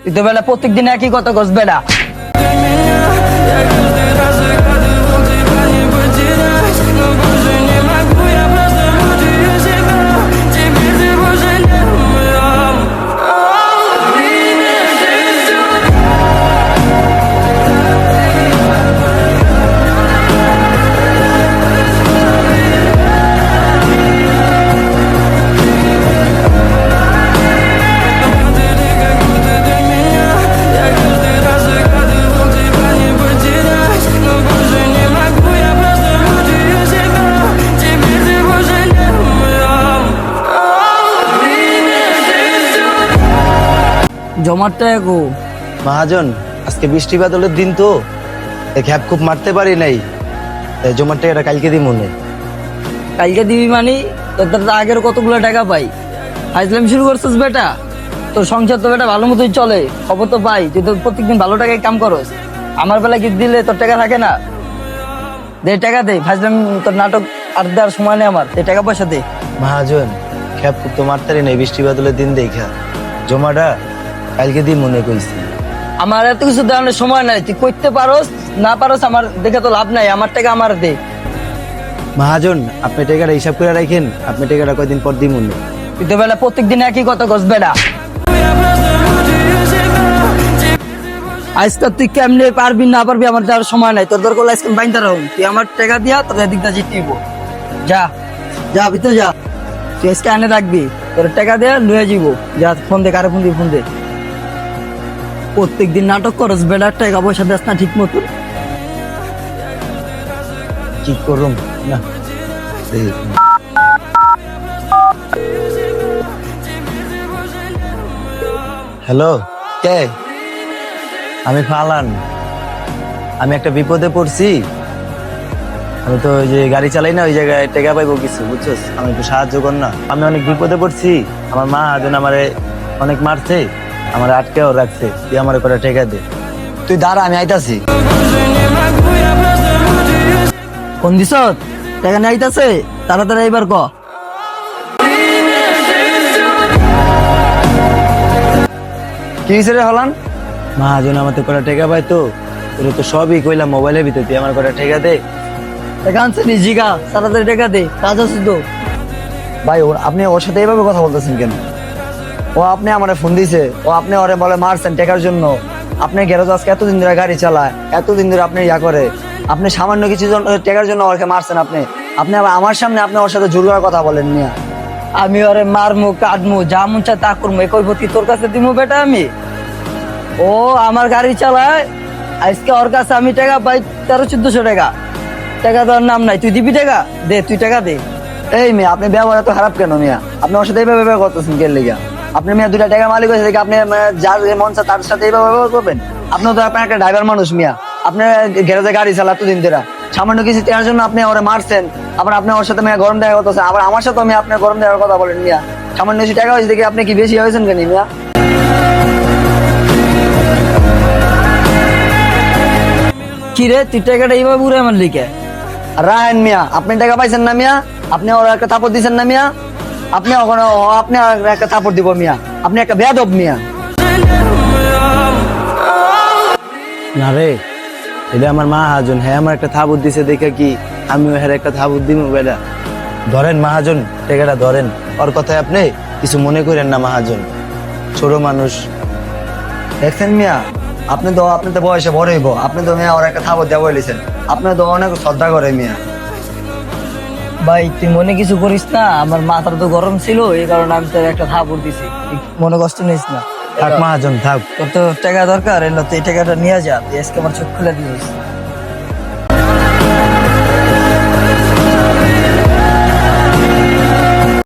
তুই তো বেলা প্রত্যেকদিন একই কথা কস বেলা। জমাটা গো মহাজন, আজকে বৃষ্টি বাদলের দিন তো খ্যাপ খুব মারতে পারি নাই, তাই জমার টাকাটা কালকে দিই মনে। কালকে দিবি মানে তোর তো আগের কতগুলো টাকা পাই, ফাইজলামি শুরু করছিস বেটা। তোর সংসার তো বেটা ভালো মতোই চলে, খবর তো পাই তুই তো প্রত্যেকদিন ভালো টাকায় কাম করস। আমার বেলা কি দিলে তোর টাকা থাকে না? দে টাকা দে, ফাইজলামি তোর নাটক আর দেওয়ার সময় নেই আমার, দে টাকা পয়সা দে। মহাজন, খ্যাপ খুব তো মারতারি নাই বৃষ্টি বাদলের দিন দেখা, জমাটা কালকে দিই মনে কইছি। আমার এত কিছু দেওয়ানোর সময় নাই, তুই করতে পারস না পারস আমার দেখে তো লাভ নাই, আমার টাকা আমার দে। মহাজন, আপনি টাকাটা হিসাব করে রাখেন, আপনি টাকাটা কয়দিন পর দিই মনে। তুই তো বেলা প্রত্যেকদিন একই কথা কস বেটা। আজকে তুই কেমনে পারবি না পারবি আমার দেওয়ার সময় নাই, তোর দরকার আজকে বাইন্দা রাখুন। তুই আমার টাকা দিয়া তোর এদিকটা জিতিব, যা যা ভিতরে যা। তুই আজকে আনে রাখবি, তোর টাকা দেয়া লুয়ে যাবো। যা ফোন দে, কারে ফোন দিবি ফোন দে। প্রত্যেকদিন নাটক করস বেটা, টাকা পয়সা দেস না ঠিক মতো। কি করুম না হ্যালো, কে? আমি ফালান, আমি একটা বিপদে পড়ছি। আমি তো ওই যে গাড়ি চালাই না, ওই জায়গায় টেকা পাইবো কিছু, বুঝছস? আমি একটু সাহায্য কর না, আমি অনেক বিপদে পড়ছি। আমার মা যেন আমারে অনেক মারছে, আমার আটকেও রাখছে, তুই আমার করে টেকা দে। তুই দাঁড়া, আমি আইতাছি। ফোন দিস টাকা নিয়ে আইতাছে, তাড়াতাড়ি এবার ক। কি হয়েছে রে হলান? মহাজন আমাদের করে টেকা পাই তো, তোর তো সবই কইলাম মোবাইলের ভিতরে, তুই আমার করে টেকা দে। আনছে নি জিগা, তাড়াতাড়ি টাকা দে, কাজ আছে তো। ভাই আপনি ওর সাথে এইভাবে কথা বলতেছেন কেন? ও আপনি আমার ফোন দিছে, ও আপনি ওরে বলে মারছেন টেকার জন্য। আপনি গ্যারেজ আজকে এতদিন ধরে গাড়ি চালায়, এতদিন ধরে আপনি ইয়া করে, আপনি সামান্য কিছু টেকার জন্য ওকে মারছেন। আপনি আপনি আবার আমার সামনে আপনি ওর সাথে জোর করে কথা বলেন মিয়া। আমি ওরে মারমু কাটমু, যা মন চায় তা করবো, একই প্রতি তোর কাছে দিমু বেটা আমি? ও আমার গাড়ি চালায়, আজকে ওর কাছে আমি টাকা পাই 1300-1400 টাকা। টাকা দেওয়ার নাম নাই, তুই দিবি টাকা? দে তুই টাকা দে। এই মেয়ে, আপনি ব্যবহার এত খারাপ কেন মিয়া? আপনি ওর সাথে এইভাবে ব্যবহার করতেছেন কেন লিগা? আপনি মিয়া 2টা টাকা মালিক হয়েছে দেখে আপনি যার মন চায় তার সাথে এইভাবে ব্যবহার করবেন? আপনি তো আপনার একটা ড্রাইভার মানুষ মিয়া, আপনার গ্যারেজে গাড়ি চালা এতদিন ধরে, সামান্য কিছু টাকার জন্য আপনি ওরে মারছেন। আবার আপনি ওর সাথে মিয়া গরম দেখা করতেছেন, আবার আমার সাথে আমি আপনার গরম দেওয়ার কথা বলেন মিয়া। সামান্য কিছু টাকা হয়েছে দেখে আপনি কি বেশি হয়েছেন কেন মিয়া? কি রে, তুই টাকাটা এইভাবে উড়ে আমার লিখে? রাহেন মিয়া, আপনি টাকা পাইছেন না মিয়া? আপনি ওর একটা থাপড় দিচ্ছেন না মিয়া? আপনি ওখানে আপনি একটা থাপড় দিব মিয়া? আপনি একটা বেয়াদব মিয়া। না রে, এটা আমার মাহাজন, হ্যাঁ আমার একটা থাবুত দিছে দেখে কি আমি ওর একটা থাবুত দিব বেটা? ধরেন মহাজন, টাকাটা ধরেন। ওর কথায় আপনি কিছু মনে করেন না মহাজন, ছোট মানুষ দেখছেন মিয়া। আপনি তো বয়সে বড় হইব, আপনি তো মিয়া ওর একটা থাবুত দেওয়া বলেছেন, আপনি তো অনেক শ্রদ্ধা করে মিয়া। ভাই তুই মনে কিছু করিস না, আমার মাথাটা তো গরম ছিল, এই কারণে আমি তোর একটা থাপড় দিছি, মনে কষ্ট নিস না। থাক মহাজন থাক। তোর তো টাকা দরকার, এলো তুই এই টাকাটা নিয়ে যা, তুই আজকে আমার চোখ খুলে দিস।